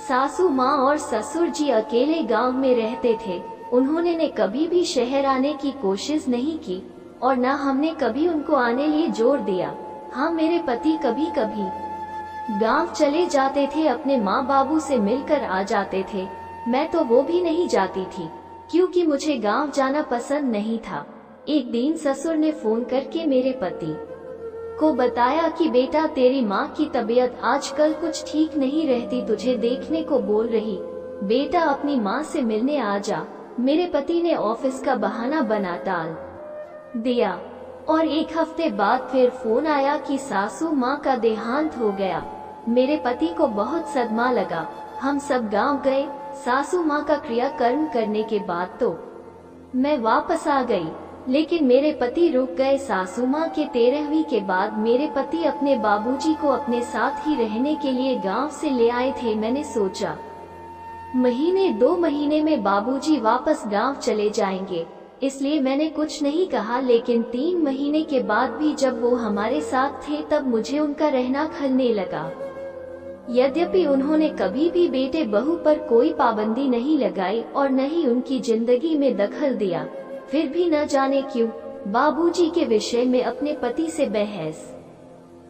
सासू माँ और ससुर जी अकेले गांव में रहते थे। उन्होंने ने कभी भी शहर आने की कोशिश नहीं की और न हमने कभी उनको आने लिए जोर दिया। हाँ, मेरे पति कभी कभी गांव चले जाते थे, अपने माँ बाबू से मिलकर आ जाते थे। मैं तो वो भी नहीं जाती थी क्योंकि मुझे गांव जाना पसंद नहीं था। एक दिन ससुर ने फोन करके मेरे पति को बताया कि बेटा, तेरी माँ की तबीयत आजकल कुछ ठीक नहीं रहती, तुझे देखने को बोल रही, बेटा अपनी माँ से मिलने आ जा। मेरे पति ने ऑफिस का बहाना बना टाल दिया और एक हफ्ते बाद फिर फोन आया कि सासू माँ का देहांत हो गया। मेरे पति को बहुत सदमा लगा। हम सब गांव गए। सासू माँ का क्रियाकर्म करने के बाद तो मैं वापस आ गई, लेकिन मेरे पति रुक गए। सासू माँ के 13वीं के बाद मेरे पति अपने बाबूजी को अपने साथ ही रहने के लिए गांव से ले आए थे। मैंने सोचा महीने 2 महीने में बाबूजी वापस गांव चले जाएंगे, इसलिए मैंने कुछ नहीं कहा। लेकिन 3 महीने के बाद भी जब वो हमारे साथ थे तब मुझे उनका रहना खलने लगा। यद्यपि उन्होंने कभी भी बेटे बहू पर कोई पाबंदी नहीं लगाई और न ही उनकी जिंदगी में दखल दिया, फिर भी न जाने क्यों बाबूजी के विषय में अपने पति से बहस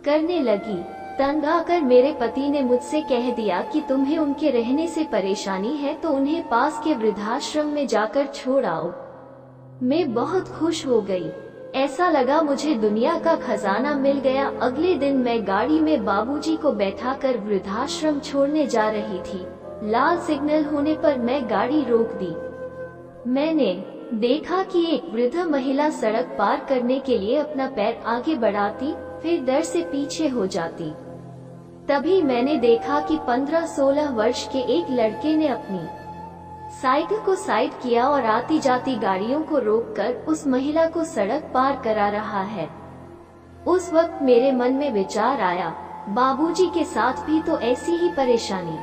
करने लगी। तंग आकर मेरे पति ने मुझसे कह दिया कि तुम्हें उनके रहने से परेशानी है तो उन्हें पास के वृद्धाश्रम में जाकर छोड़ आओ। मैं बहुत खुश हो गई। ऐसा लगा मुझे दुनिया का खजाना मिल गया। अगले दिन मैं गाड़ी में बाबूजी को बैठाकर वृद्धाश्रम छोड़ने जा रही थी। लाल सिग्नल होने पर मैं गाड़ी रोक दी। मैंने देखा कि एक वृद्ध महिला सड़क पार करने के लिए अपना पैर आगे बढ़ाती, फिर डर से पीछे हो जाती। तभी मैंने देखा कि 15-16 वर्ष के एक लड़के ने अपनी साइकिल को साइड किया और आती जाती गाड़ियों को रोककर उस महिला को सड़क पार करा रहा है। उस वक्त मेरे मन में विचार आया, बाबूजी के साथ भी तो ऐसी ही परेशानी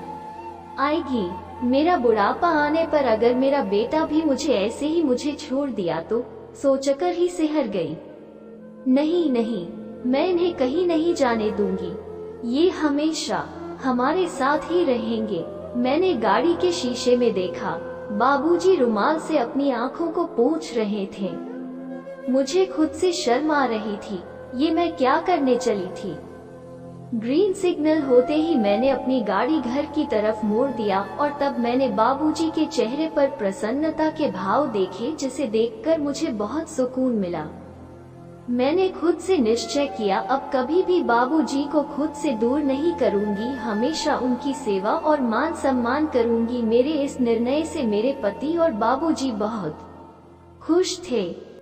आएगी। मेरा बुढ़ापा आने पर अगर मेरा बेटा भी मुझे ऐसे ही मुझे छोड़ दिया तो सोचकर ही सिहर गई। नहीं नहीं, मैं इन्हें कहीं नहीं जाने दूंगी, ये हमेशा हमारे साथ ही रहेंगे। मैंने गाड़ी के शीशे में देखा, बाबूजी रुमाल से अपनी आंखों को पोंछ रहे थे। मुझे खुद से शर्म आ रही थी। ये मैं क्या करने चली थी। ग्रीन सिग्नल होते ही मैंने अपनी गाड़ी घर की तरफ मोड़ दिया और तब मैंने बाबूजी के चेहरे पर प्रसन्नता के भाव देखे, जिसे देखकर मुझे बहुत सुकून मिला। मैंने खुद से निश्चय किया, अब कभी भी बाबूजी को खुद से दूर नहीं करूंगी, हमेशा उनकी सेवा और मान सम्मान करूंगी। मेरे इस निर्णय से मेरे पति और बाबूजी बहुत खुश थे।